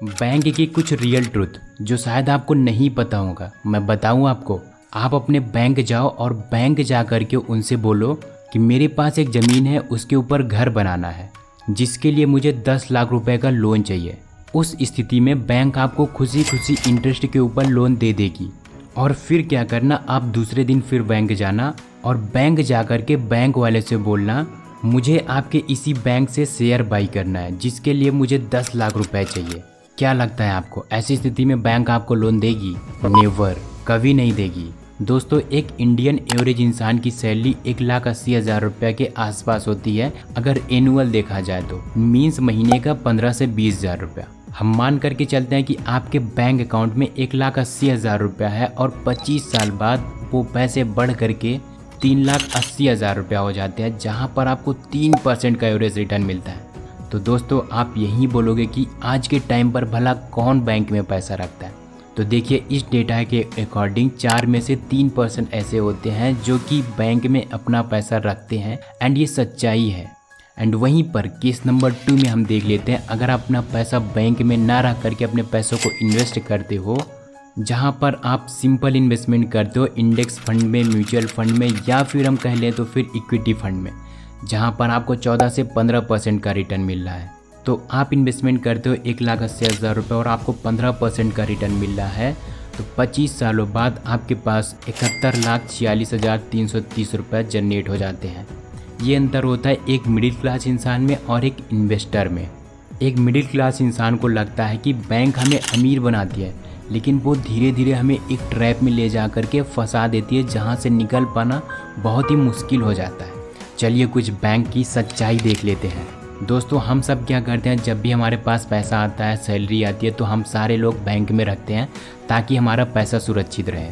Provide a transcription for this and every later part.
Bank की कुछ real truth जो शायद आपको नहीं पता होगा, मैं बताऊं आपको। आप अपने बैंक जाओ और बैंक जा कर के उनसे बोलो कि मेरे पास एक ज़मीन है, उसके ऊपर घर बनाना है, जिसके लिए मुझे 10 लाख रुपए का लोन चाहिए। उस स्थिति में बैंक आपको खुशी खुशी इंटरेस्ट के ऊपर लोन दे देगी। और फिर क्या करना, आप दूसरे दिन फिर बैंक जाना और बैंक जा कर के बैंक वाले से बोलना मुझे आपके इसी बैंक से शेयर बाई करना है, जिसके लिए मुझे 10 लाख रुपए चाहिए। क्या लगता है आपको, ऐसी स्थिति में बैंक आपको लोन देगी? नेवर, कभी नहीं देगी। दोस्तों, एक इंडियन एवरेज इंसान की सैलरी 1,80,000 रुपये के आसपास होती है, अगर एनुअल देखा जाए तो मीन्स महीने का 15 से 20,000 रुपया। हम मान करके चलते हैं कि आपके बैंक अकाउंट में 1,80,000 रुपया है और 25 साल बाद वो पैसे बढ़ करके 3,80,000 रुपया हो जाते हैं, जहाँ पर आपको 3% का एवरेज रिटर्न मिलता है। तो दोस्तों, आप यही बोलोगे कि आज के टाइम पर भला कौन बैंक में पैसा रखता है? तो देखिए, इस डेटा के अकॉर्डिंग 4 में से 3% ऐसे होते हैं जो कि बैंक में अपना पैसा रखते हैं, एंड ये सच्चाई है। एंड वहीं पर केस नंबर 2 में हम देख लेते हैं, अगर आप अपना पैसा बैंक में ना रख करके अपने पैसों को इन्वेस्ट करते हो, जहां पर आप सिंपल इन्वेस्टमेंट करते हो इंडेक्स फंड में, म्यूचुअल फंड में, या फिर हम कह लें तो फिर इक्विटी फंड में, जहां पर आपको 14 से 15% का रिटर्न मिल रहा है। तो आप इन्वेस्टमेंट करते हो 1,80,000 रुपये और आपको 15% का रिटर्न मिल रहा है, तो 25 सालों बाद आपके पास 71,46,330 रुपये जनरेट हो जाते हैं। ये अंतर होता है एक मिडिल क्लास इंसान में और एक इन्वेस्टर में। एक मिडिल क्लास इंसान को लगता है कि बैंक हमें अमीर बनाती है, लेकिन वो धीरे धीरे हमें एक ट्रैप में ले जा कर के फंसा देती है, जहाँ से निकल पाना बहुत ही मुश्किल हो जाता है। चलिए कुछ बैंक की सच्चाई देख लेते हैं। दोस्तों, हम सब क्या करते हैं, जब भी हमारे पास पैसा आता है, सैलरी आती है, तो हम सारे लोग बैंक में रखते हैं ताकि हमारा पैसा सुरक्षित रहे।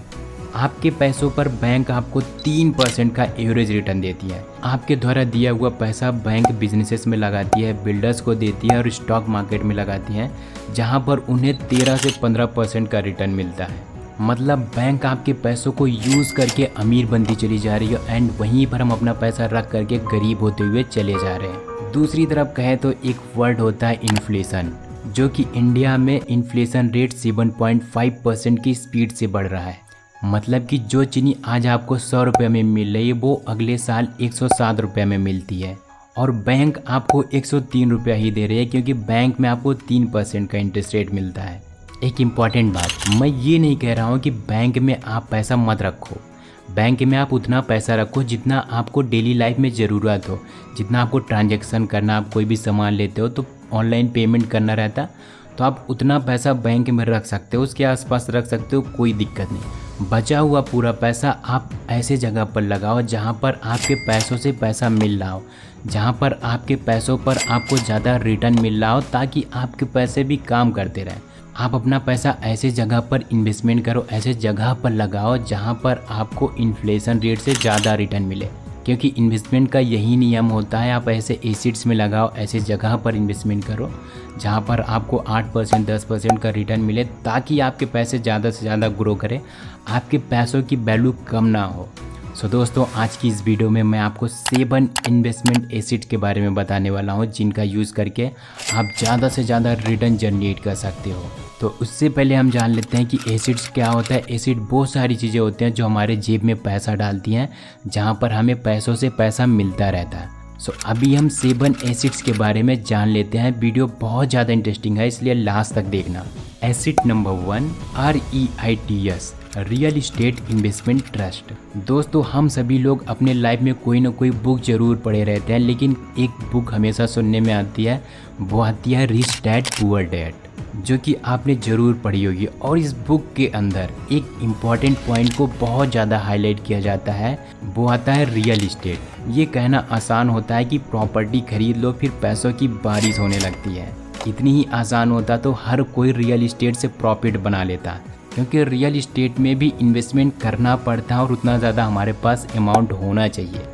आपके पैसों पर बैंक आपको 3% का एवरेज रिटर्न देती है। आपके द्वारा दिया हुआ पैसा बैंक बिजनेसेस में लगाती है, बिल्डर्स को देती है और स्टॉक मार्केट में लगाती है, जहां पर उन्हें 13 से 15% का रिटर्न मिलता है। मतलब बैंक आपके पैसों को यूज़ करके अमीर बनती चली जा रही है, एंड वहीं पर हम अपना पैसा रख करके गरीब होते हुए चले जा रहे हैं। दूसरी तरफ कहें तो एक वर्ड होता है इन्फ्लेशन, जो कि इंडिया में इन्फ्लेशन रेट 7.5% की स्पीड से बढ़ रहा है। मतलब कि जो चीनी आज आपको 100 रुपये में मिल रही है, वो अगले साल 107 रुपये में मिलती है, और बैंक आपको 103 रुपया ही दे रही है, क्योंकि बैंक में आपको 3% का इंटरेस्ट रेट मिलता है। एक इम्पॉर्टेंट बात, मैं ये नहीं कह रहा हूँ कि बैंक में आप पैसा मत रखो। बैंक में आप उतना पैसा रखो जितना आपको डेली लाइफ में ज़रूरत हो, जितना आपको ट्रांजैक्शन करना, आप कोई भी सामान लेते हो तो ऑनलाइन पेमेंट करना रहता, तो आप उतना पैसा बैंक में रख सकते हो, उसके आसपास रख सकते हो, कोई दिक्कत नहीं। बचा हुआ पूरा पैसा आप ऐसे जगह पर लगाओ जहाँ पर आपके पैसों से पैसा मिल रहा हो, जहाँ पर आपके पैसों पर आपको ज़्यादा रिटर्न मिल रहा हो, ताकि आपके पैसे भी काम करते रहें। आप अपना पैसा ऐसे जगह पर इन्वेस्टमेंट करो, ऐसे जगह पर लगाओ जहाँ पर आपको इन्फ्लेशन रेट से ज़्यादा रिटर्न मिले, क्योंकि इन्वेस्टमेंट का यही नियम होता है। आप ऐसे एसेट्स में लगाओ, ऐसे जगह पर इन्वेस्टमेंट करो जहाँ पर आपको 8% 10% का रिटर्न मिले, ताकि आपके पैसे ज़्यादा से ज़्यादा ग्रो करें, आपके पैसों की वैल्यू कम ना हो। सो दोस्तों, आज की इस वीडियो में मैं आपको 7 इन्वेस्टमेंट एसेट के बारे में बताने वाला हूँ, जिनका यूज़ करके आप ज़्यादा से ज़्यादा रिटर्न जनरेट कर सकते हो। तो उससे पहले हम जान लेते हैं कि एसेट्स क्या होता है। एसेट बहुत सारी चीज़ें होती हैं जो हमारे जेब में पैसा डालती हैं, जहाँ पर हमें पैसों से पैसा मिलता रहता है। सो अभी हम 7 एसेट्स के बारे में जान लेते हैं। वीडियो बहुत ज़्यादा इंटरेस्टिंग है, इसलिए लास्ट तक देखना। Asset number 1, REITs, real estate investment trust. दोस्तों, हम सभी लोग अपने लाइफ में कोई ना कोई बुक जरूर पढ़े रहते हैं, लेकिन एक बुक हमेशा सुनने में आती है, वो आती है रिच डैड पुअर डैड, जो कि आपने ज़रूर पढ़ी होगी। और इस बुक के अंदर एक इम्पॉर्टेंट पॉइंट को बहुत ज़्यादा हाईलाइट किया जाता है, वो आता है रियल इस्टेट। ये कहना आसान होता है कि प्रॉपर्टी खरीद लो फिर पैसों की बारिश होने लगती है। इतनी ही आसान होता तो हर कोई रियल इस्टेट से प्रॉफिट बना लेता, क्योंकि रियल इस्टेट में भी इन्वेस्टमेंट करना पड़ता है और उतना ज़्यादा हमारे पास अमाउंट होना चाहिए।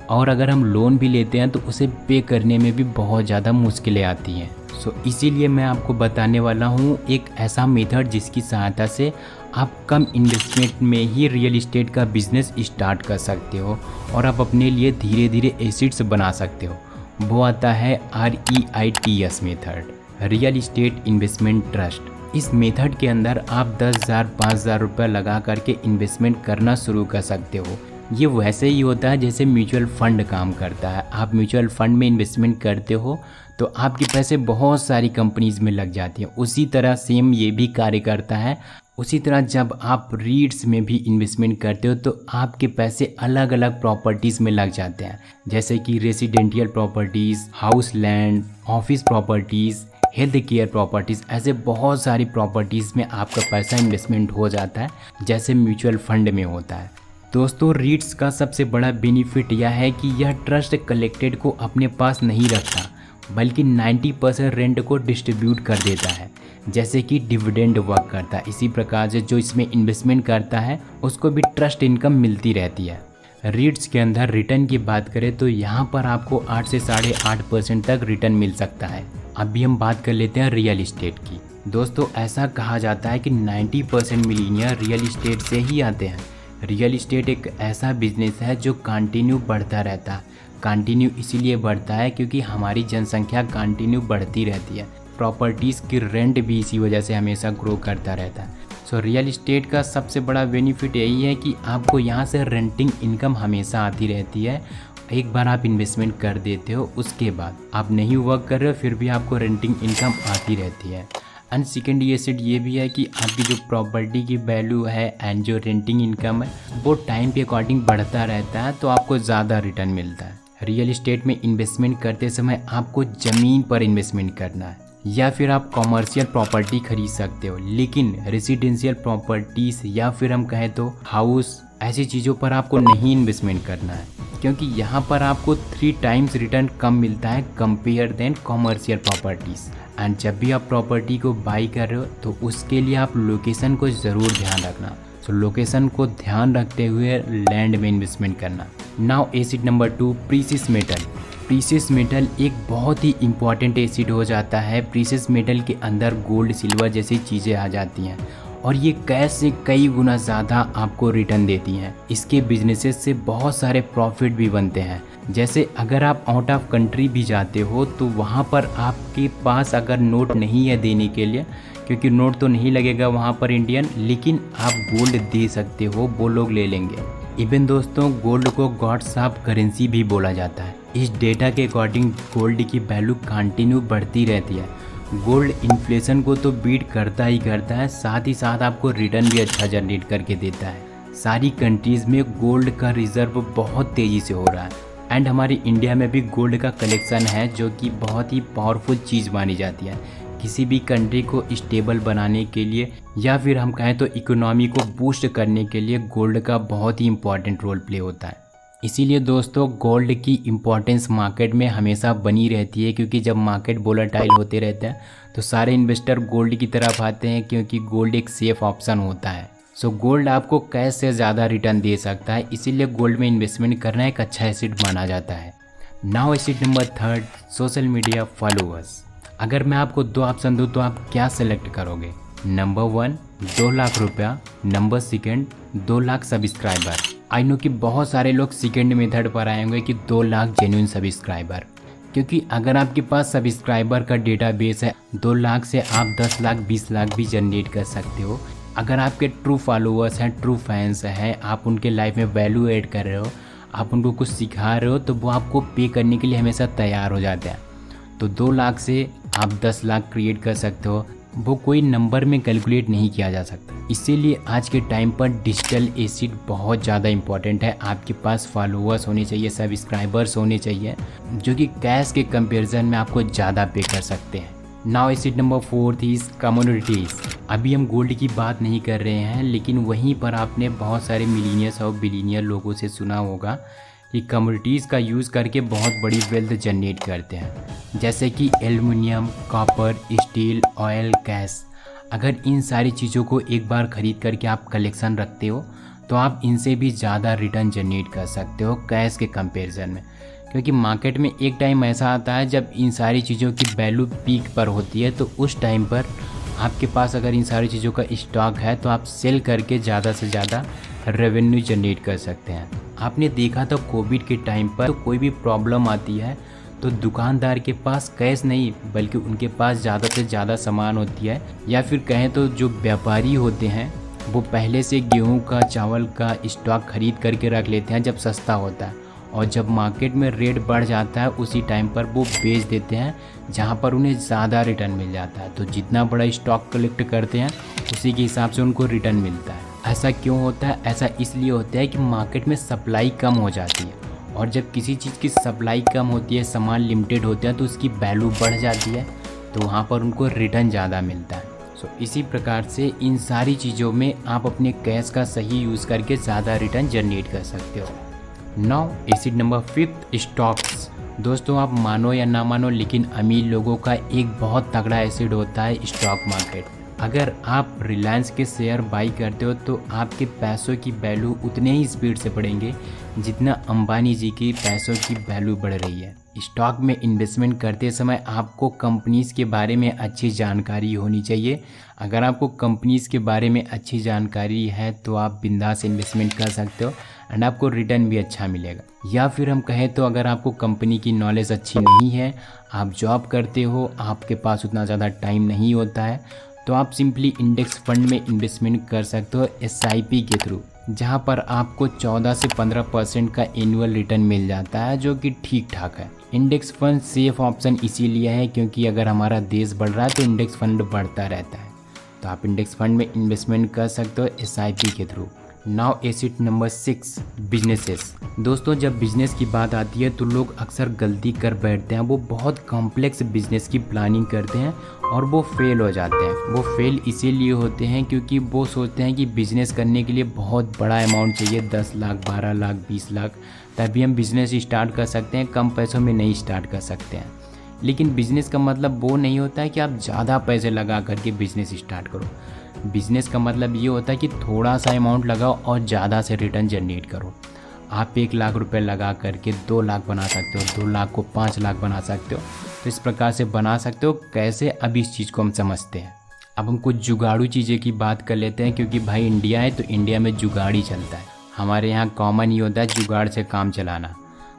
और अगर हम लोन भी लेते हैं तो उसे पे करने में भी बहुत ज़्यादा मुश्किलें आती हैं। सो इसीलिए मैं आपको बताने वाला हूँ एक ऐसा मेथड जिसकी सहायता से आप कम इन्वेस्टमेंट में ही रियल इस्टेट का बिजनेस स्टार्ट कर सकते हो और आप अपने लिए धीरे धीरे एसेट्स बना सकते हो। वो आता है REITs method. Real estate investment trust. इस मेथड के अंदर आप 10,000 5,000 रुपये लगा करके इन्वेस्टमेंट करना शुरू कर सकते हो। ये वैसे ही होता है जैसे म्यूचुअल फंड काम करता है। आप म्यूचुअल फंड में इन्वेस्टमेंट करते हो तो आपके पैसे बहुत सारी कंपनीज़ में लग जाती हैं, उसी तरह सेम ये भी कार्य करता है। उसी तरह जब आप रीट्स में भी इन्वेस्टमेंट करते हो तो आपके पैसे अलग अलग प्रॉपर्टीज़ में लग जाते हैं, जैसे कि residential properties, house land, office properties, health care properties. ऐसे बहुत सारी प्रॉपर्टीज़ में आपका पैसा इन्वेस्टमेंट हो जाता है, जैसे म्यूचुअल फंड में होता है। दोस्तों, रीट्स का सबसे बड़ा बेनिफिट यह है कि यह ट्रस्ट कलेक्टेड को अपने पास नहीं रखता, बल्कि 90% रेंट को डिस्ट्रीब्यूट कर देता है, जैसे कि डिविडेंड वर्क करता है। इसी प्रकार से जो इसमें इन्वेस्टमेंट करता है उसको भी ट्रस्ट इनकम मिलती रहती है। रीट्स के अंदर रिटर्न की बात करें तो यहाँ पर आपको 8 से 8.5% तक रिटर्न मिल सकता है। अभी हम बात कर लेते हैं रियल इस्टेट की। दोस्तों, ऐसा कहा जाता है कि 90% मिलीनियर रियल इस्टेट से ही आते हैं। रियल इस्टेट एक ऐसा बिजनेस है जो कंटिन्यू बढ़ता रहता है। कंटिन्यू इसीलिए बढ़ता है क्योंकि हमारी जनसंख्या कंटिन्यू बढ़ती रहती है। प्रॉपर्टीज़ की रेंट भी इसी वजह से हमेशा ग्रो करता रहता है। सो रियल इस्टेट का सबसे बड़ा बेनिफिट यही है कि आपको यहाँ से रेंटिंग इनकम हमेशा आती रहती है। एक बार आप इन्वेस्टमेंट कर देते हो, उसके बाद आप नहीं वर्क कर रहे हो फिर भी आपको रेंटिंग इनकम आती रहती है। एंड सेकेंड एसेट ये भी है कि आपकी जो प्रॉपर्टी की वैल्यू है एंड जो रेंटिंग इनकम है वो टाइम के अकॉर्डिंग बढ़ता रहता है, तो आपको ज़्यादा रिटर्न मिलता है। रियल इस्टेट में इन्वेस्टमेंट करते समय आपको ज़मीन पर इन्वेस्टमेंट करना है, या फिर आप कॉमर्शियल प्रॉपर्टी खरीद सकते हो, लेकिन रेसिडेंशियल प्रॉपर्टीज़ या फिर हम कहें तो हाउस, ऐसी चीज़ों पर आपको नहीं इन्वेस्टमेंट करना है, क्योंकि यहाँ पर आपको 3 टाइम्स रिटर्न कम मिलता है compare than commercial properties. And जब भी आप प्रॉपर्टी को बाई कर रहे हो तो उसके लिए आप लोकेशन को ज़रूर ध्यान रखना। सो लोकेशन को ध्यान रखते हुए लैंड में इन्वेस्टमेंट करना। Now acid number 2, precious metal. Precious metal एक बहुत ही इम्पॉर्टेंट एसिड हो जाता है। प्रीशियस मेटल के अंदर गोल्ड, सिल्वर जैसी चीज़ें आ जाती हैं और ये कैश से कई गुना ज़्यादा आपको रिटर्न देती हैं। इसके बिजनेसेस से बहुत सारे प्रॉफिट भी बनते हैं। जैसे अगर आप आउट ऑफ कंट्री भी जाते हो तो वहाँ पर आपके पास अगर नोट नहीं है देने के लिए, क्योंकि नोट तो नहीं लगेगा वहाँ पर इंडियन, लेकिन आप गोल्ड दे सकते हो, वो लोग ले लेंगे। इवन दोस्तों, गोल्ड को गॉड्स ऑफ करेंसी भी बोला जाता है। इस डेटा के अकॉर्डिंग गोल्ड की वैल्यू कंटिन्यू बढ़ती रहती है। गोल्ड इन्फ्लेशन को तो बीट करता ही करता है, साथ ही साथ आपको रिटर्न भी अच्छा जनरेट करके देता है। सारी कंट्रीज़ में गोल्ड का रिजर्व बहुत तेज़ी से हो रहा है एंड हमारी इंडिया में भी गोल्ड का कलेक्शन है, जो कि बहुत ही पावरफुल चीज़ मानी जाती है किसी भी कंट्री को स्टेबल बनाने के लिए, या फिर हम कहें तो इकोनॉमी को बूस्ट करने के लिए गोल्ड का बहुत ही इंपॉर्टेंट रोल प्ले होता है। इसीलिए दोस्तों, गोल्ड की इम्पोर्टेंस मार्केट में हमेशा बनी रहती है, क्योंकि जब मार्केट वोलेटाइल होते रहते हैं तो सारे इन्वेस्टर गोल्ड की तरफ आते हैं, क्योंकि गोल्ड एक सेफ ऑप्शन होता है। सो गोल्ड आपको कैश से ज़्यादा रिटर्न दे सकता है, इसीलिए गोल्ड में इन्वेस्टमेंट करना एक अच्छा एसेट माना जाता है। Now asset number 3, social media followers. अगर मैं आपको 2 ऑप्शन दूँ तो आप क्या सेलेक्ट करोगे? नंबर 1, 2 लाख रुपया। Number 2, 2 lakh subscriber. I know कि बहुत सारे लोग सेकेंड मेथड पर आए होंगे कि 2 लाख जेन्युइन सब्सक्राइबर, क्योंकि अगर आपके पास सब्सक्राइबर का डेटाबेस है 2 लाख से आप 10 लाख 20 लाख भी जनरेट कर सकते हो। अगर आपके ट्रू फॉलोअर्स हैं, ट्रू फैंस हैं, आप उनके लाइफ में वैल्यू ऐड कर रहे हो, आप उनको कुछ सिखा रहे हो, तो वो आपको पे करने के लिए हमेशा तैयार हो जाते हैं। तो 2 लाख से आप 10 लाख क्रिएट कर सकते हो, वो कोई नंबर में कैलकुलेट नहीं किया जा सकता। इसीलिए आज के टाइम पर डिजिटल एसेट बहुत ज़्यादा इंपॉर्टेंट है। आपके पास फॉलोअर्स होने चाहिए, सब्सक्राइबर्स होने चाहिए, जो कि कैश के कंपैरिजन में आपको ज़्यादा पे कर सकते हैं। Now asset number 4 is communities. अभी हम गोल्ड की बात नहीं कर रहे हैं, लेकिन वहीं पर आपने बहुत सारे मिलीनियर्स और बिलीनियर लोगों से सुना होगा कि कम्युनिटीज़ का यूज़ करके बहुत बड़ी वेल्थ जनरेट करते हैं, जैसे कि aluminium, copper, steel, oil, gas. अगर इन सारी चीज़ों को एक बार ख़रीद करके आप कलेक्शन रखते हो तो आप इनसे भी ज़्यादा रिटर्न जनरेट कर सकते हो कैश के कंपैरिजन में, क्योंकि मार्केट में एक टाइम ऐसा आता है जब इन सारी चीज़ों की वैल्यू पीक पर होती है, तो उस टाइम पर आपके पास अगर इन सारी चीज़ों का स्टॉक है तो आप सेल करके ज़्यादा से ज़्यादा रेवेन्यू जनरेट कर सकते हैं। आपने देखा था कोविड के टाइम पर तो कोई भी प्रॉब्लम आती है तो दुकानदार के पास कैश नहीं बल्कि उनके पास ज़्यादा से ज़्यादा सामान होती है, या फिर कहें तो जो व्यापारी होते हैं वो पहले से गेहूं का चावल का स्टॉक खरीद करके रख लेते हैं जब सस्ता होता है, और जब मार्केट में रेट बढ़ जाता है उसी टाइम पर वो बेच देते हैं जहां पर उन्हें ज़्यादा रिटर्न मिल जाता है। तो जितना बड़ा स्टॉक कलेक्ट करते हैं उसी के हिसाब से उनको रिटर्न मिलता है। ऐसा क्यों होता है? ऐसा इसलिए होता है कि मार्केट में सप्लाई कम हो जाती है, और जब किसी चीज़ की सप्लाई कम होती है, सामान लिमिटेड होते हैं, तो उसकी वैल्यू बढ़ जाती है, तो वहाँ पर उनको रिटर्न ज़्यादा मिलता है। इसी प्रकार से इन सारी चीज़ों में आप अपने कैश का सही यूज़ करके ज़्यादा रिटर्न जनरेट कर सकते हो। Now acid number 5, stocks. दोस्तों आप मानो या ना मानो लेकिन अमीर लोगों का एक बहुत तगड़ा एसिड होता है स्टॉक मार्केट। अगर आप रिलायंस के शेयर बाई करते हो तो आपके पैसों की वैल्यू उतने ही स्पीड से बढ़ेंगे जितना अंबानी जी की पैसों की वैल्यू बढ़ रही है। स्टॉक में इन्वेस्टमेंट करते समय आपको कंपनीज़ के बारे में अच्छी जानकारी होनी चाहिए। अगर आपको कंपनीज़ के बारे में अच्छी जानकारी है तो आप बिंदास इन्वेस्टमेंट कर सकते हो एंड आपको रिटर्न भी अच्छा मिलेगा। या फिर हम कहें तो अगर आपको कंपनी की नॉलेज अच्छी नहीं है, आप जॉब करते हो, आपके पास उतना ज़्यादा टाइम नहीं होता है, तो आप सिंपली इंडेक्स फंड में इन्वेस्टमेंट कर सकते हो SIP के थ्रू, जहां पर आपको 14 से 15% का एनुअल रिटर्न मिल जाता है, जो कि ठीक ठाक है। इंडेक्स फंड सेफ ऑप्शन इसीलिए है क्योंकि अगर हमारा देश बढ़ रहा है तो इंडेक्स फंड बढ़ता रहता है, तो आप इंडेक्स फंड में इन्वेस्टमेंट कर सकते हो SIP के through. Now acid number 6, businesses. दोस्तों जब बिजनेस की बात आती है तो लोग अक्सर गलती कर बैठते हैं, वो बहुत कॉम्प्लेक्स बिजनेस की प्लानिंग करते हैं और वो फेल हो जाते हैं। वो फेल इसीलिए होते हैं क्योंकि वो सोचते हैं कि बिज़नेस करने के लिए बहुत बड़ा अमाउंट चाहिए, 10 लाख, 12 लाख, 20 लाख, तभी हम बिज़नेस स्टार्ट कर सकते हैं, कम पैसों में नहीं स्टार्ट कर सकते हैं। लेकिन बिज़नेस का मतलब वो नहीं होता है कि आप ज़्यादा पैसे लगा करके बिज़नेस स्टार्ट करो। बिज़नेस का मतलब ये होता है कि थोड़ा सा अमाउंट लगाओ और ज़्यादा से रिटर्न जनरेट करो। आप 1 लाख रुपए लगा करके 2 लाख बना सकते हो, 2 लाख को 5 लाख बना सकते हो। तो इस प्रकार से बना सकते हो। कैसे? अब इस चीज़ को हम समझते हैं। अब हम कुछ जुगाड़ू चीज़ें की बात कर लेते हैं, क्योंकि भाई इंडिया है तो इंडिया में जुगाड़ ही चलता है। हमारे यहाँ कॉमन ही होता है जुगाड़ से काम चलाना,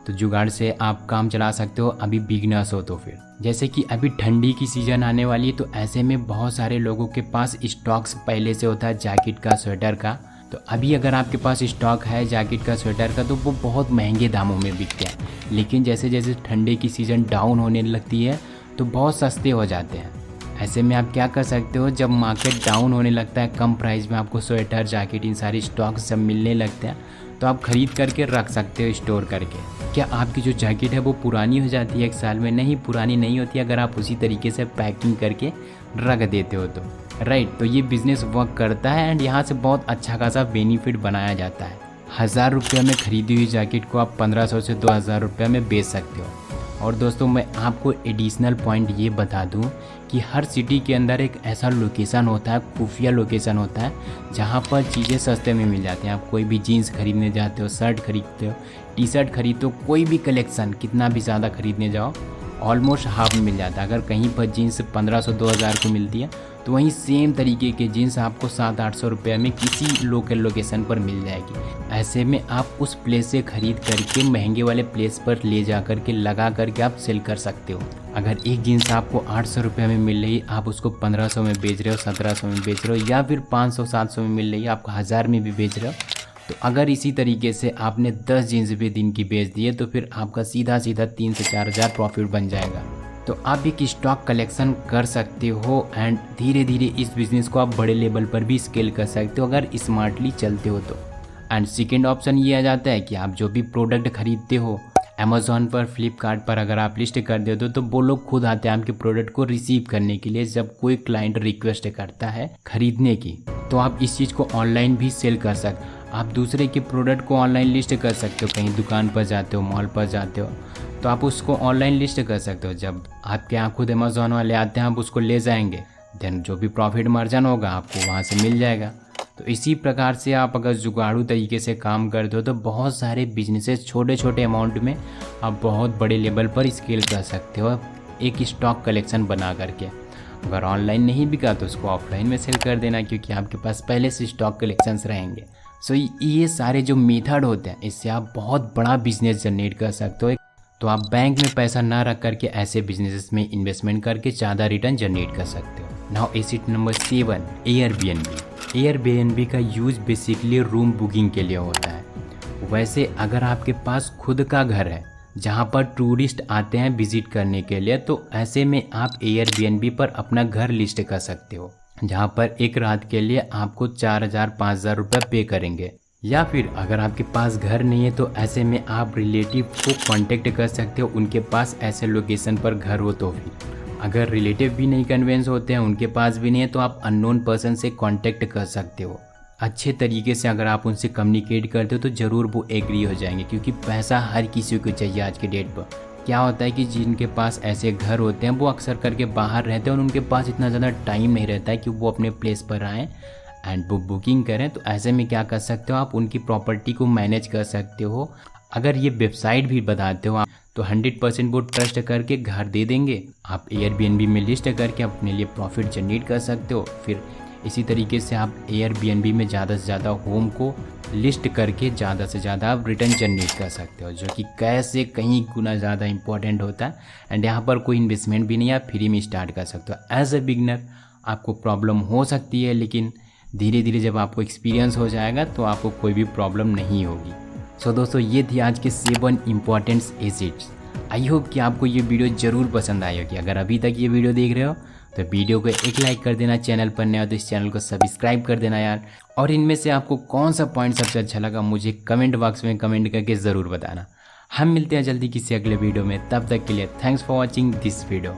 तो जुगाड़ से आप काम चला सकते हो। अभी बिगनर्स हो तो फिर जैसे कि अभी ठंडी की सीज़न आने वाली है, तो ऐसे में बहुत सारे लोगों के पास स्टॉक्स पहले से होता है जैकेट का, स्वेटर का। तो अभी अगर आपके पास स्टॉक है जैकेट का, स्वेटर का, तो वो बहुत महंगे दामों में बिकते हैं। लेकिन जैसे जैसे ठंडे की सीज़न डाउन होने लगती है तो बहुत सस्ते हो जाते हैं। ऐसे में आप क्या कर सकते हो, जब मार्केट डाउन होने लगता है, कम प्राइस में आपको स्वेटर, जैकेट, इन सारी स्टॉक्स जब मिलने लगते हैं तो आप ख़रीद करके रख सकते हो स्टोर करके। क्या आपकी जो जैकेट है वो पुरानी हो जाती है 1 साल में? नहीं, पुरानी नहीं होती अगर आप उसी तरीके से पैकिंग करके रख देते हो तो, राइट। तो ये बिज़नेस वर्क करता है एंड यहाँ से बहुत अच्छा खासा बेनिफिट बनाया जाता है। 1000 रुपये में ख़रीदी हुई जैकेट को आप 1500 से 2000 रुपये में बेच सकते हो। और दोस्तों मैं आपको एडिशनल पॉइंट ये बता दूं कि हर सिटी के अंदर एक ऐसा लोकेशन होता है, खुफिया लोकेशन होता है, जहां पर चीज़ें सस्ते में मिल जाती हैं। आप कोई भी जीन्स खरीदने जाते हो, शर्ट खरीदते हो, टी शर्ट खरीदते हो, कोई भी कलेक्शन कितना भी ज़्यादा खरीदने जाओ ऑलमोस्ट हाफ में मिल जाता है। अगर कहीं पर जीन्स 1500-2000 को मिलती है तो वहीं सेम तरीके के जीन्स आपको 700-800 रुपये में किसी लोकल लोकेशन पर मिल जाएगी। ऐसे में आप उस प्लेस से ख़रीद करके महंगे वाले प्लेस पर ले जा करके लगा करके आप सेल कर सकते हो। अगर एक जीन्स आपको 800 रुपये में मिल रही है, आप उसको 1500 में बेच रहे हो, 1700 में बेच रहे हो, या फिर 500-700 में मिल रही है, आपको 1000 में भी बेच रहे हो, तो अगर इसी तरीके से आपने 10 जीन्स भी दिन की बेच दी है तो फिर आपका सीधा सीधा 3 से 4000 प्रॉफिट बन जाएगा। तो आप एक स्टॉक कलेक्शन कर सकते हो एंड धीरे धीरे इस बिज़नेस को आप बड़े लेवल पर भी स्केल कर सकते हो अगर स्मार्टली चलते हो तो। एंड सेकेंड ऑप्शन ये आ जाता है कि आप जो भी प्रोडक्ट खरीदते हो अमेज़ॉन पर, फ्लिपकार्ट पर अगर आप लिस्ट कर देते हो तो वो लोग खुद आते हैं आपके प्रोडक्ट को रिसीव करने के लिए। जब कोई क्लाइंट रिक्वेस्ट करता है खरीदने की तो आप इस चीज़ को ऑनलाइन भी सेल कर सकते हो। आप दूसरे के प्रोडक्ट को ऑनलाइन लिस्ट कर सकते हो, कहीं दुकान पर जाते हो, मॉल पर जाते हो तो आप उसको ऑनलाइन लिस्ट कर सकते हो। जब आपके यहाँ खुद अमेज़ॉन वाले आते हैं आप उसको ले जाएंगे, देन जो भी प्रॉफिट मार्जिन होगा आपको वहाँ से मिल जाएगा। तो इसी प्रकार से आप अगर जुगाड़ू तरीके से काम करते हो तो बहुत सारे बिजनेसेस छोटे छोटे अमाउंट में आप बहुत बड़े लेवल पर स्केल कर सकते हो एक स्टॉक कलेक्शन बना करके। अगर ऑनलाइन नहीं बिका तो उसको ऑफलाइन में सेल कर देना, क्योंकि आपके पास पहले से स्टॉक कलेक्शंस रहेंगे। सो ये सारे जो मेथड होते हैं इससे आप बहुत बड़ा बिजनेस जनरेट कर सकते हो। तो आप बैंक में पैसा ना रख करके ऐसे बिजनेसेस में इन्वेस्टमेंट करके ज़्यादा रिटर्न जनरेट कर सकते हो। Now asset number 7, Airbnb. Airbnb का यूज़ बेसिकली रूम बुकिंग के लिए होता है। वैसे अगर आपके पास खुद का घर है जहाँ पर टूरिस्ट आते हैं विजिट करने के लिए, तो ऐसे में आप एयरबीएनबी पर अपना घर लिस्ट कर सकते हो, जहाँ पर एक रात के लिए आपको 4,000-5,000 रुपये पे करेंगे। या फिर अगर आपके पास घर नहीं है तो ऐसे में आप रिलेटिव को कांटेक्ट कर सकते हो, उनके पास ऐसे लोकेशन पर घर हो तो भी। अगर रिलेटिव भी नहीं कन्वेंस होते हैं, उनके पास भी नहीं है, तो आप अननोन पर्सन से कांटेक्ट कर सकते हो। अच्छे तरीके से अगर आप उनसे कम्युनिकेट करते हो तो ज़रूर वो एग्री हो जाएंगे, क्योंकि पैसा हर किसी को चाहिए आज के डेट पर। क्या होता है कि जिनके पास ऐसे घर होते हैं वो अक्सर करके बाहर रहते हैं और उनके पास इतना ज़्यादा टाइम नहीं रहता है कि वो अपने प्लेस पर आएँ एंड वो बुकिंग करें। तो ऐसे में क्या कर सकते हो, आप उनकी प्रॉपर्टी को मैनेज कर सकते हो। अगर ये वेबसाइट भी बताते हो आप, तो 100% वो ट्रस्ट करके घर दे देंगे। आप एयरबीएनबी में लिस्ट करके अपने लिए प्रॉफिट जनरेट कर सकते हो। फिर इसी तरीके से आप एयरबीएनबी में ज़्यादा से ज़्यादा होम को लिस्ट करके ज़्यादा से ज़्यादा आप रिटर्न जनरेट कर सकते हो, जो कि कैश से कहीं गुना ज़्यादा इंपॉर्टेंट होता है। एंड यहाँ पर कोई इन्वेस्टमेंट भी नहीं, आप फ्री में स्टार्ट कर सकते हो। एज ए बिगनर आपको प्रॉब्लम हो सकती है, लेकिन धीरे धीरे जब आपको एक्सपीरियंस हो जाएगा तो आपको कोई भी प्रॉब्लम नहीं होगी। सो दोस्तों, ये थी आज के 7 इम्पॉर्टेंट एसेट्स। आई होप कि आपको ये वीडियो ज़रूर पसंद आई होगी। अगर अभी तक ये वीडियो देख रहे हो तो वीडियो को एक लाइक कर देना, चैनल पर नया हो तो इस चैनल को सब्सक्राइब कर देना यार। और इनमें से आपको कौन सा पॉइंट सबसे अच्छा लगा मुझे कमेंट बॉक्स में कमेंट करके ज़रूर बताना। हम मिलते हैं जल्दी किसी अगले वीडियो में, तब तक के लिए thanks for watching this video.